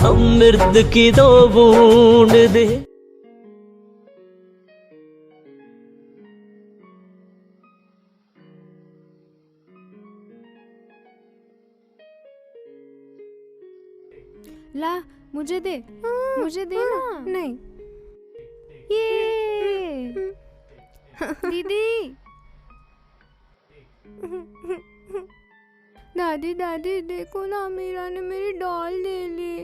अमृत की दो बूंद दे। ला, मुझे दे, मुझे दे ना। नहीं, ये दीदी। दादी दादी देखो ना, मीरा ने मेरी डॉल ले ली।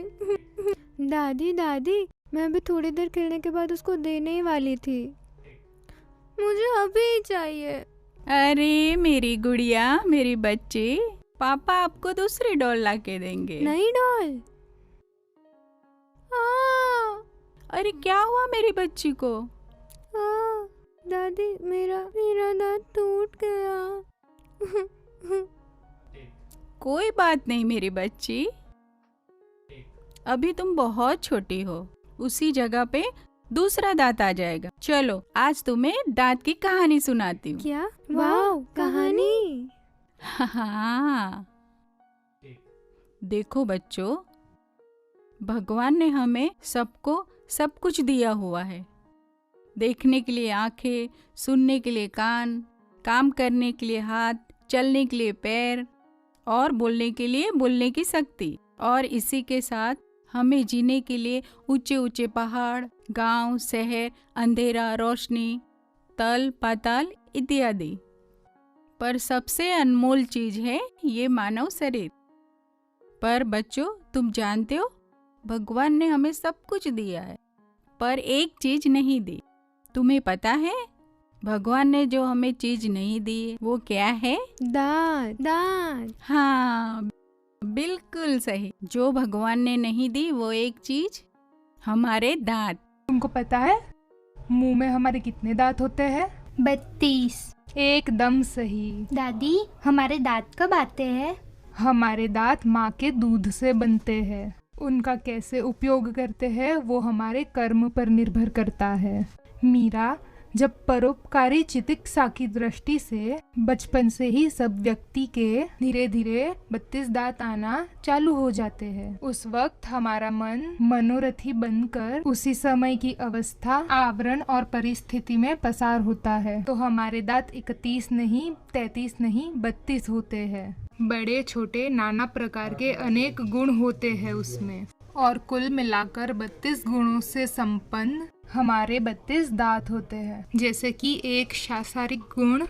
दादी दादी, मैं अभी थोड़ी देर खेलने के बाद उसको देने ही वाली थी। मुझे अभी ही चाहिए। अरे मेरी गुड़िया, मेरी बच्ची, पापा आपको दूसरी डॉल ला के देंगे। नई डॉल? अरे क्या हुआ मेरी बच्ची को? दादी, मेरा दांत टूट गया। कोई बात नहीं मेरी बच्ची, अभी तुम बहुत छोटी हो, उसी जगह पे दूसरा दांत आ जाएगा। चलो आज तुम्हें दांत की कहानी सुनाती हूँ। क्या? वाह, कहानी। हाँ, देखो बच्चों, भगवान ने हमें सबको सब कुछ दिया हुआ है। देखने के लिए आंखें, सुनने के लिए कान, काम करने के लिए हाथ, चलने के लिए पैर और बोलने के लिए बोलने की शक्ति। और इसी के साथ हमें जीने के लिए ऊंचे ऊंचे पहाड़, गांव, शहर, अंधेरा, रोशनी, तल, पाताल इत्यादि। पर सबसे अनमोल चीज है ये मानव शरीर। पर बच्चों, तुम जानते हो, भगवान ने हमें सब कुछ दिया है, पर एक चीज नहीं दी। तुम्हें पता है भगवान ने जो हमें चीज नहीं दी वो क्या है? दांत। दांत। हाँ, बिल्कुल सही। जो भगवान ने नहीं दी वो एक चीज, हमारे दांत। तुमको पता है मुंह में हमारे कितने दांत होते हैं? 32। एकदम सही। दादी, हमारे दांत कब आते हैं? हमारे दांत माँ के दूध से बनते हैं। उनका कैसे उपयोग करते हैं वो हमारे कर्म पर निर्भर करता है। मीरा, जब परोपकारी चिकित्सा की दृष्टि से बचपन से ही सब व्यक्ति के धीरे धीरे 32 दांत आना चालू हो जाते हैं, उस वक्त हमारा मन मनोरथी बनकर उसी समय की अवस्था, आवरण और परिस्थिति में पसार होता है। तो हमारे दांत 31 नहीं, 33 नहीं, 32 होते हैं। बड़े छोटे नाना प्रकार के अनेक गुण होते हैं उसमें, और कुल मिलाकर 32 गुणों से संपन्न हमारे 32 दांत होते हैं। जैसे कि 1 शारीरिक गुण,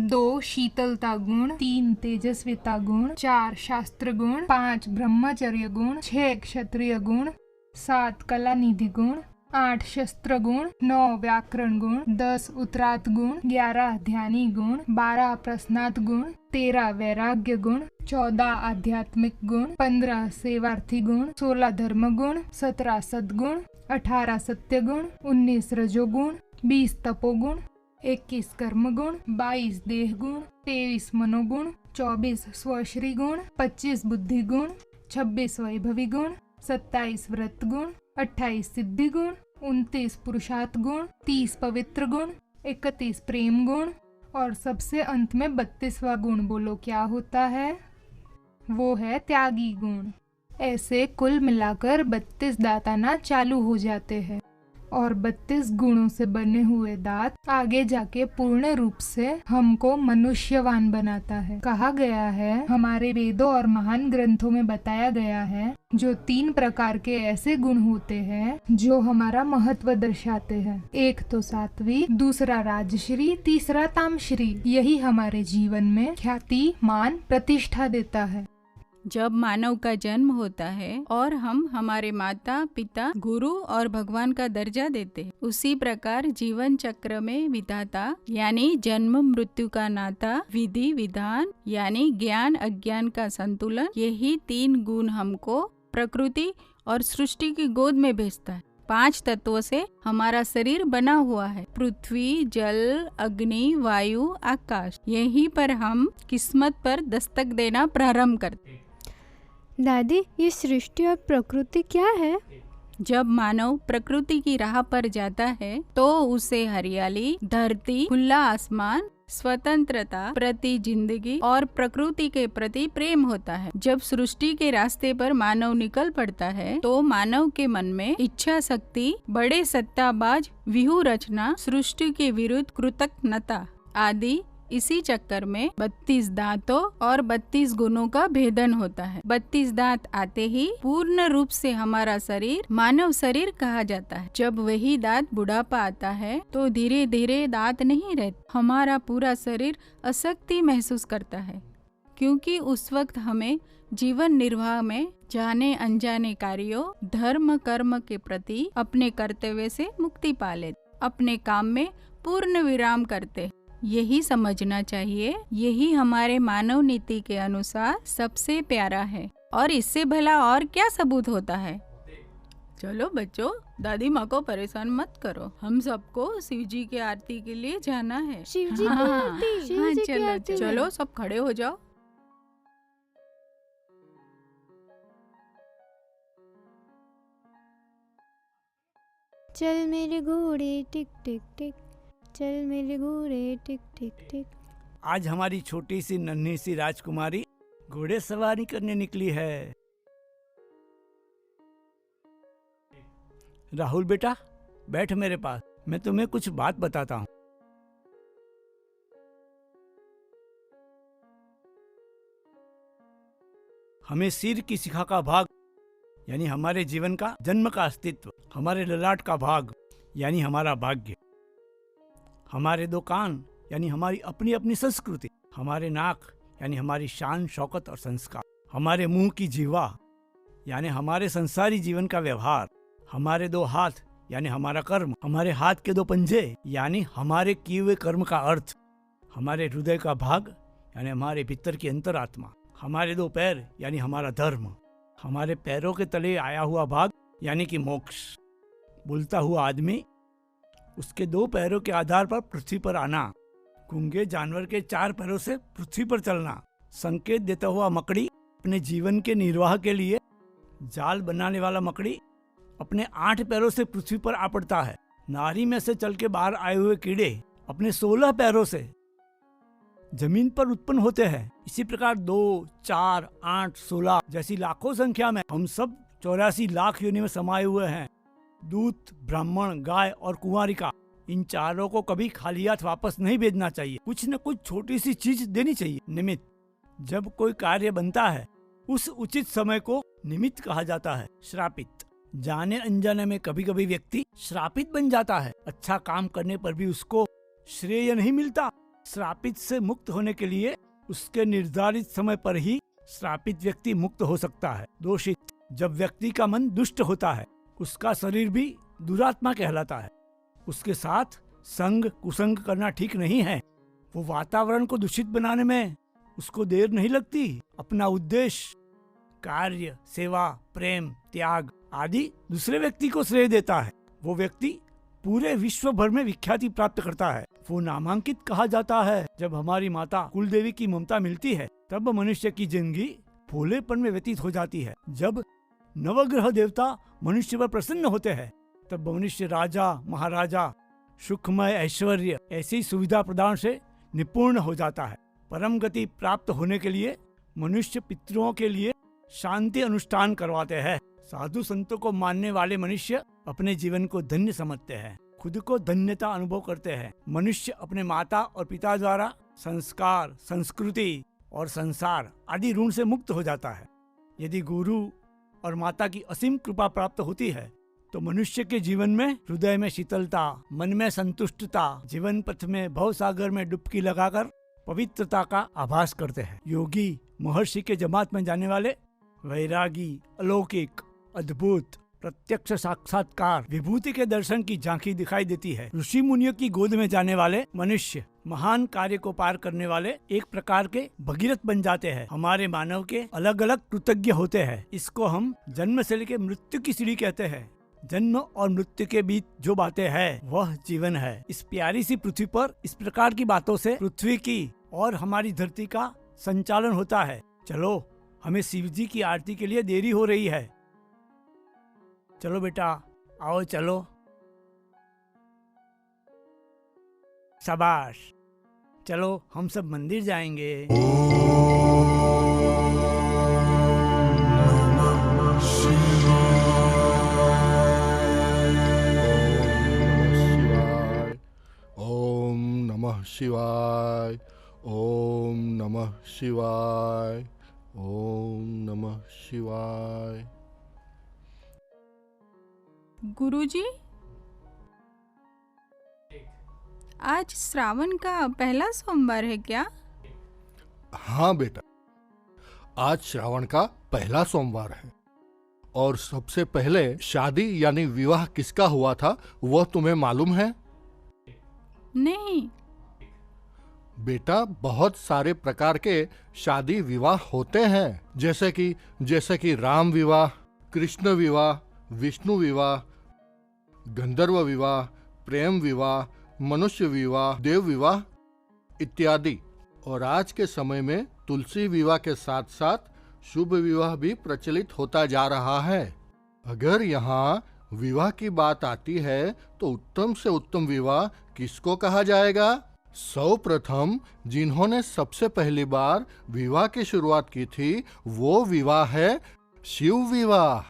2 शीतलता गुण, 3 तेजस्विता गुण, 4 शास्त्र गुण, 5 ब्रह्मचर्य गुण, 6 क्षत्रिय गुण, 7 कला निधि गुण, 8 शस्त्र गुण, 9 व्याकरण गुण, 10 उत्तरार्थ गुण, 11 ध्यानी गुण, 12 प्रश्नार्थ गुण, 13 वैराग्य गुण, 14 आध्यात्मिक गुण, 15 सेवार्थी गुण, 16 धर्म गुण, 17 सद्गुण, 18 सत्य गुण, 19 रजोगुण, 20 तपोगुण, 21 कर्म गुण, 22 देह गुण, 23 मनोगुण, 24 स्वश्री गुण, 25 बुद्धि गुण, 26 वैभवी गुण, 27 व्रत गुण, 28 सिद्धि गुण, 29 पुरुषार्थ गुण, 30 पवित्र गुण, 31 प्रेम गुण, और सबसे अंत में 32वां गुण। बोलो क्या होता है? वो है त्यागी गुण। ऐसे कुल मिलाकर 32 दांत आना चालू हो जाते हैं, और 32 गुणों से बने हुए दांत आगे जाके पूर्ण रूप से हमको मनुष्यवान बनाता है। कहा गया है, हमारे वेदों और महान ग्रंथों में बताया गया है, जो 3 प्रकार के ऐसे गुण होते हैं जो हमारा महत्व दर्शाते हैं। एक तो सात्विक, दूसरा राजश्री, तीसरा तामश्री। यही हमारे जीवन में ख्याति, मान, प्रतिष्ठा देता है। जब मानव का जन्म होता है और हम हमारे माता पिता, गुरु और भगवान का दर्जा देते हैं, उसी प्रकार जीवन चक्र में विधाता यानी जन्म मृत्यु का नाता, विधि विधान यानी ज्ञान अज्ञान का संतुलन, यही 3 गुण हमको प्रकृति और सृष्टि की गोद में भेजता है। 5 तत्वों से हमारा शरीर बना हुआ है, पृथ्वी, जल, अग्नि, वायु, आकाश। यहीं पर हम किस्मत पर दस्तक देना प्रारंभ करते। दादी, ये सृष्टि और प्रकृति क्या है? जब मानव प्रकृति की राह पर जाता है तो उसे हरियाली, धरती, खुला आसमान, स्वतंत्रता प्रति जिंदगी और प्रकृति के प्रति प्रेम होता है। जब सृष्टि के रास्ते पर मानव निकल पड़ता है तो मानव के मन में इच्छा शक्ति, बड़े सत्ताबाज व्यूह रचना, सृष्टि के विरुद्ध कृतज्ञता आदि, इसी चक्कर में 32 दांतों और 32 गुणों का भेदन होता है। 32 दांत आते ही पूर्ण रूप से हमारा शरीर मानव शरीर कहा जाता है। जब वही दांत बुढ़ापा आता है तो धीरे धीरे दांत नहीं रहते, हमारा पूरा शरीर अशक्ति महसूस करता है, क्योंकि उस वक्त हमें जीवन निर्वाह में जाने अनजाने कार्यों, धर्म कर्म के प्रति अपने कर्तव्य से मुक्ति पा लेते, अपने काम में पूर्ण विराम करते। यही समझना चाहिए, यही हमारे मानव नीति के अनुसार सबसे प्यारा है, और इससे भला और क्या सबूत होता है। चलो बच्चों, दादी माँ को परेशान मत करो, हम सबको शिव जी की आरती के लिए जाना है। शिव जी की आरती, शिव जी की चलो आरती में। चलो सब खड़े हो जाओ। चल मेरे घोड़े टिक टिक टिक, चल मेरे घोड़े टिक टिक टिक। आज हमारी छोटी सी नन्ही सी राजकुमारी घोड़े सवारी करने निकली है। राहुल बेटा, बैठ मेरे पास, मैं तुम्हें कुछ बात बताता हूँ। हमें सिर की शिखा का भाग यानी हमारे जीवन का जन्म का अस्तित्व, हमारे ललाट का भाग यानी हमारा भाग्य, हमारे 2 कान यानी हमारी अपनी अपनी संस्कृति, हमारे नाक यानी हमारी शान शौकत और संस्कार, हमारे मुंह की जीवा यानी हमारे संसारी जीवन का व्यवहार, हमारे 2 हाथ यानी हमारा कर्म, हमारे हाथ के 2 पंजे यानी हमारे किए हुए कर्म का अर्थ, हमारे हृदय का भाग यानी हमारे भीतर की अंतरात्मा, हमारे 2 पैर यानी हमारा धर्म, हमारे पैरों के तले आया हुआ भाग यानी कि मोक्ष। बोलता हुआ आदमी, उसके 2 पैरों के आधार पर पृथ्वी पर आना, गूंगे जानवर के 4 पैरों से पृथ्वी पर चलना, संकेत देता हुआ मकड़ी अपने जीवन के निर्वाह के लिए, जाल बनाने वाला मकड़ी अपने 8 पैरों से पृथ्वी पर आ पड़ता है। नारी में से चल के बाहर आए हुए कीड़े अपने 16 पैरों से जमीन पर उत्पन्न होते हैं। इसी प्रकार 2, 4, 8, 16 जैसी लाखों संख्या में हम सब 84 लाख योनि में समाये हुए हैं। दूत, ब्राह्मण, गाय और कुंवारिका, इन चारों को कभी खाली हाथ वापस नहीं भेजना चाहिए, कुछ न कुछ छोटी सी चीज देनी चाहिए। निमित्त, जब कोई कार्य बनता है उस उचित समय को निमित्त कहा जाता है। श्रापित, जाने अनजाने में कभी कभी व्यक्ति श्रापित बन जाता है, अच्छा काम करने पर भी उसको श्रेय नहीं मिलता। श्रापित से मुक्त होने के लिए उसके निर्धारित समय पर ही श्रापित व्यक्ति मुक्त हो सकता है। दोषित, जब व्यक्ति का मन दुष्ट होता है उसका शरीर भी दुरात्मा कहलाता है, उसके साथ संग कुसंग करना ठीक नहीं है। वो वातावरण को दूषित बनाने में उसको देर नहीं लगती। अपना उद्देश्य, कार्य, सेवा, प्रेम, त्याग आदि दूसरे व्यक्ति को श्रेय देता है। वो व्यक्ति पूरे विश्व भर में विख्याति प्राप्त करता है। वो नामांकित कहा जाता है। जब हमारी माता कुलदेवी की ममता मिलती है तब मनुष्य की जिंदगी भोलेपन में व्यतीत हो जाती है। जब नवग्रह देवता मनुष्य पर प्रसन्न होते हैं तब मनुष्य राजा, महाराजा, सुखमय ऐश्वर्य ऐसी सुविधा प्रदान से निपुण हो जाता है। परम गति प्राप्त होने के लिए मनुष्य पितरों के लिए शांति अनुष्ठान करवाते हैं। साधु संतों को मानने वाले मनुष्य अपने जीवन को धन्य समझते हैं, खुद को धन्यता अनुभव करते हैं। मनुष्य अपने माता और पिता द्वारा संस्कार, संस्कृति और संसार आदि ऋण से मुक्त हो जाता है। यदि गुरु और माता की असीम कृपा प्राप्त होती है तो मनुष्य के जीवन में हृदय में शीतलता, मन में संतुष्टता, जीवन पथ में भवसागर में डुबकी लगाकर पवित्रता का आभास करते हैं। योगी, महर्षि के जमात में जाने वाले, वैरागी, अलौकिक, अद्भुत, प्रत्यक्ष साक्षात्कार, विभूति के दर्शन की झांकी दिखाई देती है। ऋषि मुनियों की गोद में जाने वाले मनुष्य महान कार्य को पार करने वाले एक प्रकार के भगीरथ बन जाते हैं। हमारे मानव के अलग अलग कृतज्ञ होते हैं। इसको हम जन्म से लेकर मृत्यु की सीढ़ी कहते हैं। जन्म और मृत्यु के बीच जो बातें हैं वह जीवन है। इस प्यारी सी पृथ्वी पर इस प्रकार की बातों से पृथ्वी की और हमारी धरती का संचालन होता है। चलो, हमें शिव जी की आरती के लिए देरी हो रही है। चलो बेटा, आओ चलो। शाबाश, चलो हम सब मंदिर जाएंगे। ओम नमः शिवाय, ओम नमः शिवाय, ओम नमः शिवाय। गुरुजी, आज श्रावण का पहला सोमवार है क्या? हाँ बेटा, आज श्रावण का पहला सोमवार है और सबसे पहले शादी यानी विवाह किसका हुआ था वह तुम्हें मालूम है? नहीं। बेटा, बहुत सारे प्रकार के शादी विवाह होते हैं, जैसे कि राम विवाह, कृष्ण विवाह, विष्णु विवाह, गंधर्व विवाह, प्रेम विवाह, मनुष्य विवाह, देव विवाह इत्यादि। और आज के समय में तुलसी विवाह के साथ साथ शुभ विवाह भी प्रचलित होता जा रहा है। अगर यहाँ विवाह की बात आती है तो उत्तम से उत्तम विवाह किसको कहा जाएगा? सर्वप्रथम जिन्होंने सबसे पहली बार विवाह की शुरुआत की थी वो विवाह है शिव विवाह।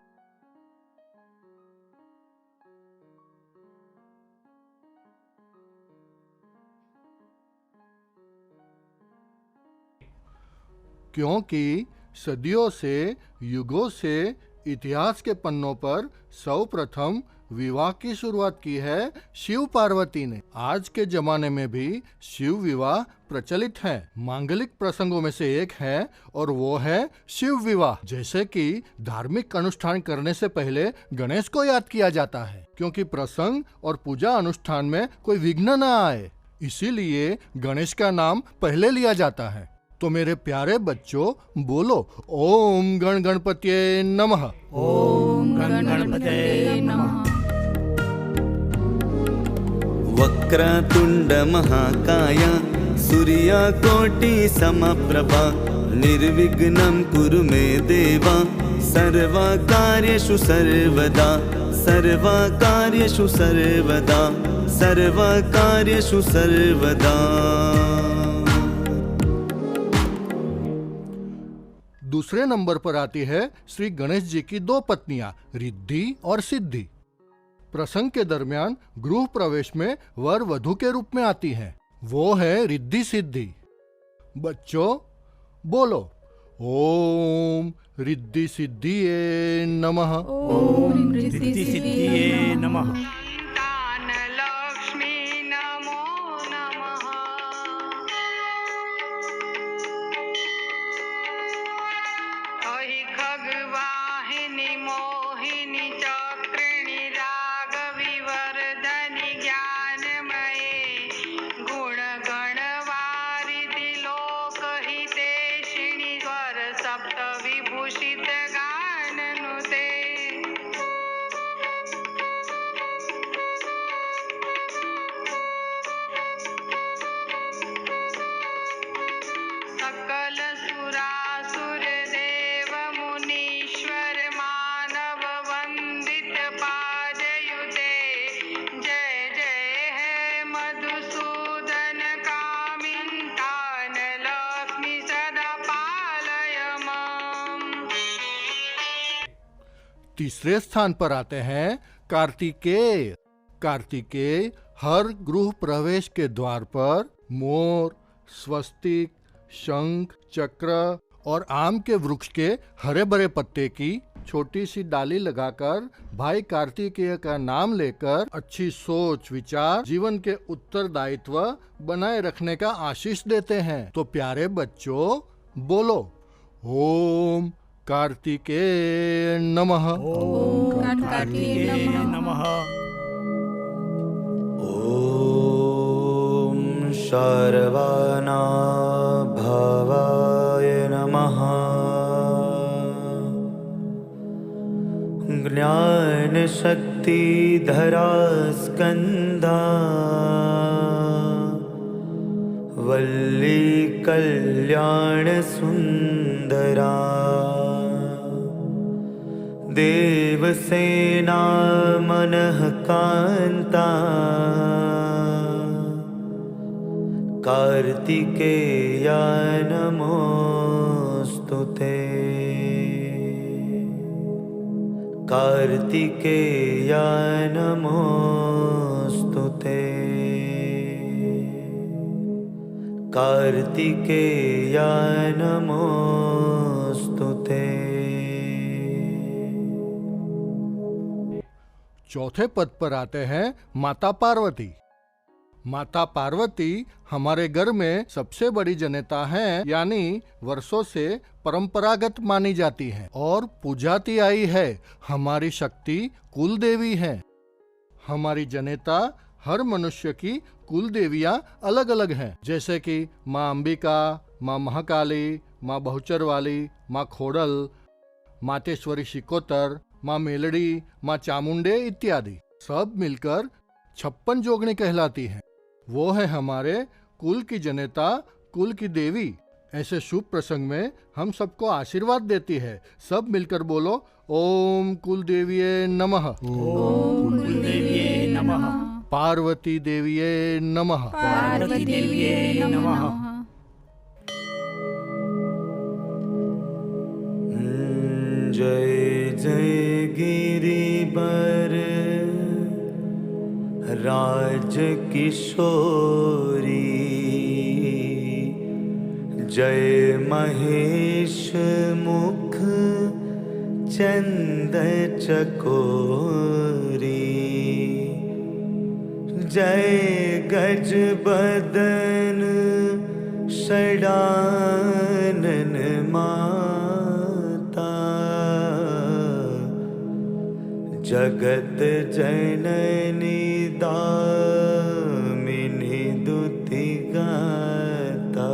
क्योंकि सदियों से, युगों से इतिहास के पन्नों पर सर्वप्रथम विवाह की शुरुआत की है शिव पार्वती ने। आज के जमाने में भी शिव विवाह प्रचलित है। मांगलिक प्रसंगों में से एक है और वो है शिव विवाह। जैसे कि धार्मिक अनुष्ठान करने से पहले गणेश को याद किया जाता है, क्योंकि प्रसंग और पूजा अनुष्ठान में कोई विघ्न न आए, इसीलिए गणेश का नाम पहले लिया जाता है। तो मेरे प्यारे बच्चों, बोलो ओम गण गणपतये नमः। ओम गण गणपतये नमः। वक्रतुंड महाकाय सूर्यकोटि समप्रभा निर्विघ्नं कुरु मे देवा सर्वकार्येषु सर्वदा सर्वकार्येषु सर्वदा सर्वकार्येषु सर्वदा। दूसरे नंबर पर आती है श्री गणेश जी की दो पत्नियां रिद्धि और सिद्धि। प्रसंग के दरमियान गृह प्रवेश में वर वधु के रूप में आती हैं। वो है रिद्धि सिद्धि। बच्चों बोलो ओम रिद्धि सिद्धिये नमः। ओम रिद्धि सिद्धिये नमः। तीसरे स्थान पर आते हैं कार्तिकेय। कार्तिकेय हर गृह प्रवेश के द्वार पर मोर, स्वस्तिक, शंख, चक्र और आम के वृक्ष के हरे भरे पत्ते की छोटी सी डाली लगाकर भाई कार्तिकेय का नाम लेकर अच्छी सोच विचार, जीवन के उत्तरदायित्व बनाए रखने का आशीष देते हैं। तो प्यारे बच्चों बोलो ओम कार्तिकेय नमः। ओम कार्तिकेय नमः। ओम शर्वणा भवाय नमः। ज्ञान शक्ति धरा स्कंधा वल्ली कल्याण सुंदरा देवसेना मनः कांता कार्तिकेयाय नमोऽस्तु ते। कार्तिकेयाय नमोऽस्तु ते। कार्तिकेयाय नमोऽस्तु ते। चौथे पद पर आते हैं माता पार्वती। माता पार्वती हमारे घर में सबसे बड़ी जनेता हैं, यानी वर्षों से परंपरागत मानी जाती हैं और पूजाती आई है। हमारी शक्ति कुल देवी है। हमारी जनेता हर मनुष्य की कुल देवियां अलग अलग हैं, जैसे कि माँ अंबिका, माँ महाकाली, माँ बहुचर वाली, माँ खोड़ल, मातेश्वरी शिकोतर, माँ मेलड़ी, माँ चामुंडे इत्यादि। सब मिलकर 56 जोगनी कहलाती हैं। वो है हमारे कुल की जनेता, कुल की देवी। ऐसे शुभ प्रसंग में हम सबको आशीर्वाद देती है। सब मिलकर बोलो, ओम कुल देविये नमः, ओम कुलदेव्ये नमः, पार्वती देविये नमः। पार्वती देव्ये नमः। जय जय गिरिवर राज किशोरी, जय महेश मुख चंद चकोरी, जय गज बदन षडानन माता, जगत जननी दामिनी दुति गाता,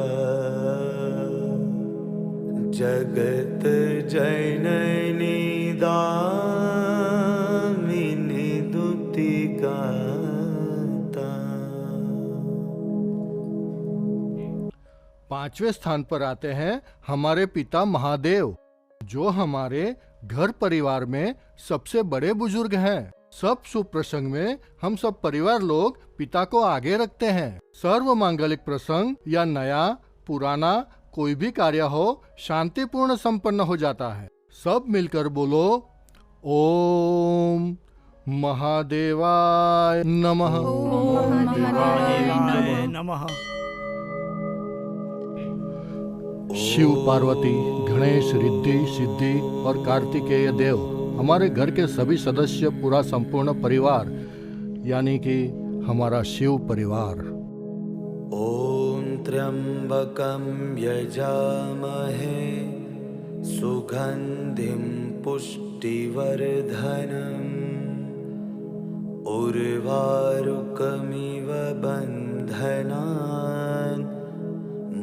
जगत जननी दामिनी दुति गाता। 5वें स्थान पर आते हैं हमारे पिता महादेव, जो हमारे घर परिवार में सबसे बड़े बुजुर्ग हैं। सब शुभ प्रसंग में हम सब परिवार लोग पिता को आगे रखते हैं। सर्व मांगलिक प्रसंग या नया पुराना कोई भी कार्य हो, शांतिपूर्ण संपन्न हो जाता है। सब मिलकर बोलो, ओम महादेवाय नमः। महादेवाय नमः। शिव पार्वती, गणेश, रिद्धि, सिद्धि और कार्तिकेय देव, हमारे घर के सभी सदस्य, पूरा संपूर्ण परिवार, यानी कि हमारा शिव परिवार। ॐ त्र्यम्बकं यजामहे सुगन्धिं पुष्टिवर्धनम् उर्वारुकमिव बन्धनान्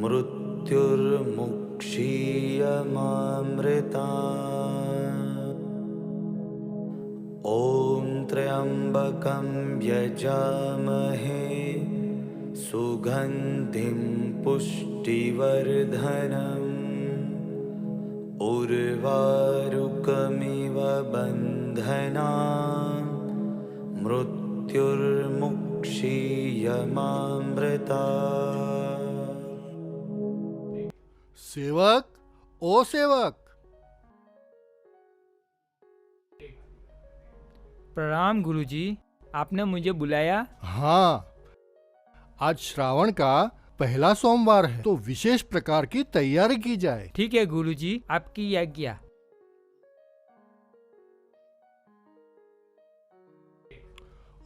मृत्युर्मुक्षीयमामृतात्। ॐ त्र्यम्बकं यजामहे सुगन्धिं पुष्टिवर्धनम् उर्वारुकमिव बन्धनान् मृत्युर्मुक्षीयमामृतात्। सेवक, ओ सेवक। प्रणाम गुरुजी, आपने मुझे बुलाया? हाँ, आज श्रावण का पहला सोमवार है, तो विशेष प्रकार की तैयारी की जाए। ठीक है गुरुजी, आपकी आज्ञा।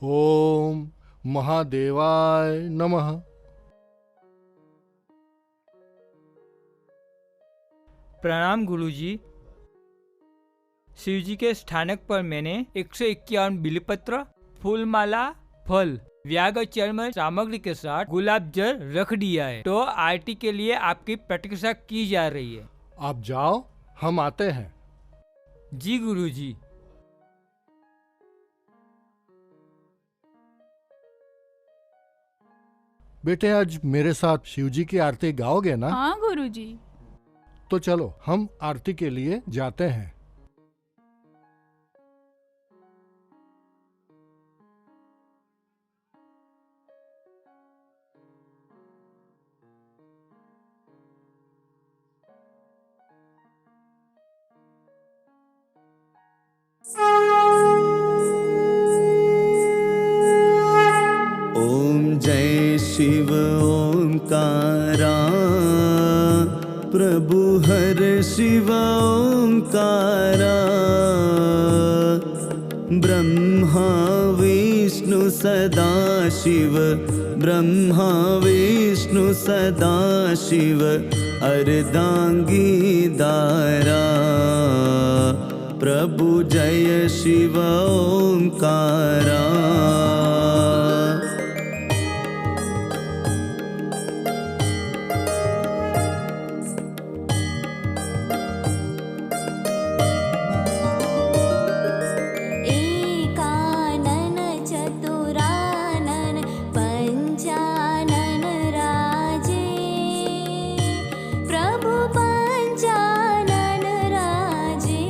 ओम महादेवाय नमः। प्रणाम गुरुजी। शिवजी के स्थानक पर मैंने 151 बिल्वपत्र, फूलमाला, फल, व्याग चर्म सामग्री के साथ गुलाब जल रख दिया है, तो आरती के लिए आपकी प्रतीक्षा की जा रही है। आप जाओ, हम आते हैं। जी गुरुजी। बेटे, आज मेरे साथ शिवजी की आरती गाओगे ना? हाँ गुरुजी। तो चलो, हम आरती के लिए जाते हैं। शिव ओंकारा, प्रभु हर शिव ओंकारा। ब्रह्मा विष्णु सदा शिव, ब्रह्मा विष्णु सदा शिव, अर्धांगी दारा। प्रभु जय शिव ओंकारा। एकानन चतुरानन पंचानन राजे, प्रभु पंचानन राजे।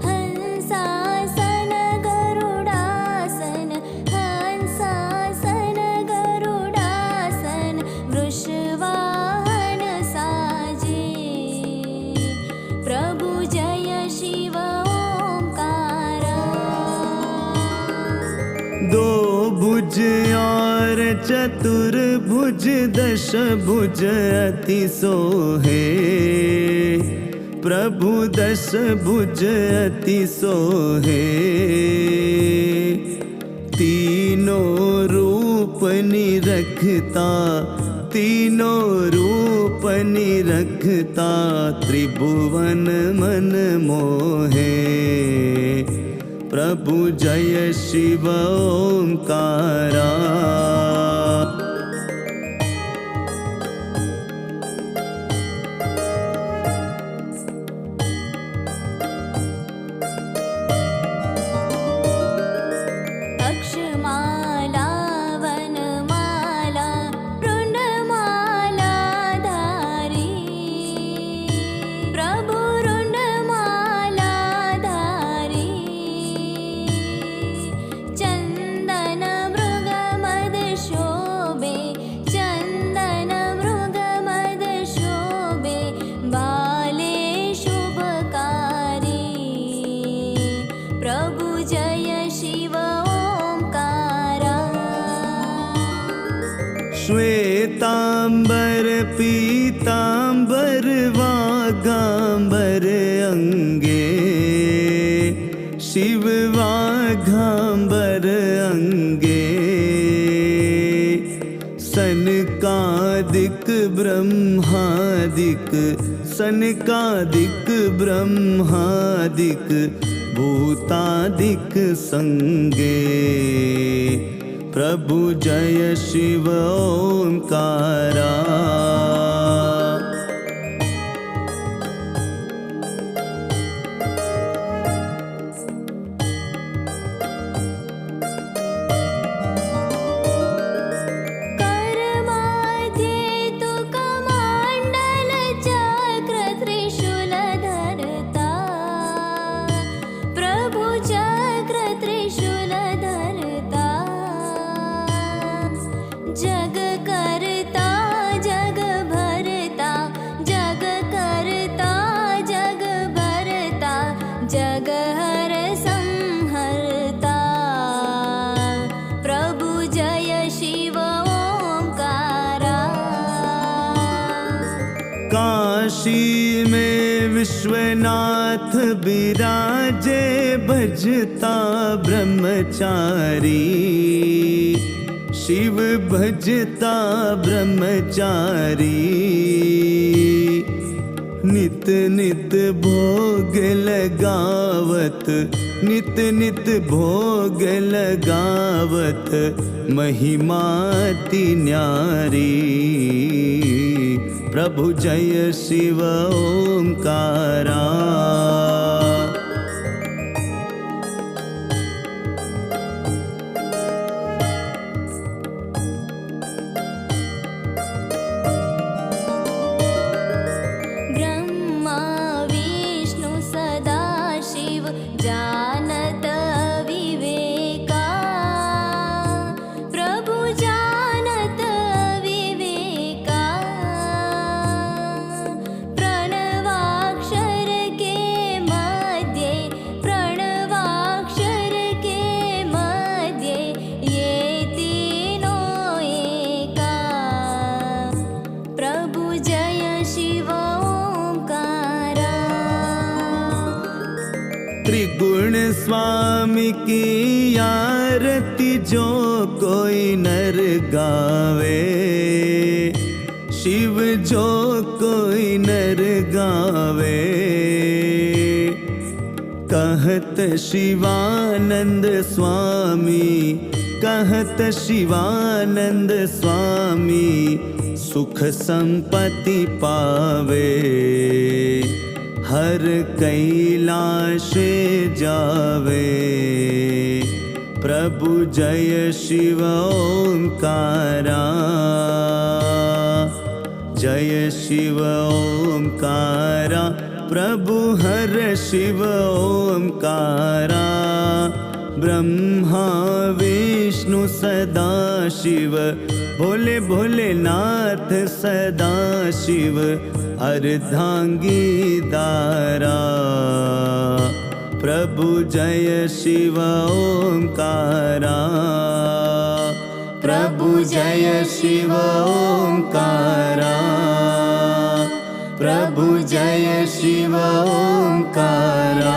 हंसासन गरुडासन, हंसासन गरुडासन, वृषवाहन साजे। प्रभु जय शिव ओंकारा। दो भुज और चतुर्भुज, दश भुज अति सोहे। प्रभु दश भुज अति सोहे। तीनों रूप निरखता, तीनों रूप निरखता, त्रिभुवन मन मोहे। प्रभु जय शिव ओंकारा। अक्षमाला वनमाला रुंडमाला धारी, प्रभु रुंडमाला धारी। चंदन मृग मद शोभे, चंदन मृग मद शोभे, बाले शुभकारी। प्रभु जय शिव ओंकारा। श्वेतांबर पीतांबर वागांबर अंगे, शिव वाघांबर अंगे। सनकादिक ब्रह्मादिक, सनकादिक ब्रह्मादिक, भूतादिक संगे। प्रभु जय शिव ओंकारा। कर्माध्ये तु कमंडल चक्र त्रिशूल धरता, प्रभु चक्र त्रिशूल धरता। जग करता जग भरता, जग करता जग भरता, जग हर संहरता। प्रभु जय शिव ओंकारा। काशी में विश्वनाथ विराजे, भजता ब्रह्मचारी। शिव भजता ब्रह्मचारी। नित नित भोग लगावत, नित नित भोग लगावत, महिमाति न्यारी। प्रभु जय शिव ओंकारा। ब्रह्मा विष्णु सदा शिव, जानत विवेका। प्रभु जानत विवेका। प्रणवाक्षर के स्वामी की आरती जो कोई नर गावे, शिव जो कोई नर गावे। कहत शिवानंद स्वामी, कहत शिवानंद स्वामी, सुख संपत्ति पावे, हर कैलाश जावे। प्रभु जय शिव ओंकारा, जय शिव ओंकारा। प्रभु हर शिव ओंकारा, ब्रह्मा विष्णु सदा शिव, भोले भोलेनाथ सदा शिव, अर्धांगी दारा। प्रभु जय शिव ओंकारा, प्रभु जय शिव ओंकारा, प्रभु जय शिव ओंकारा।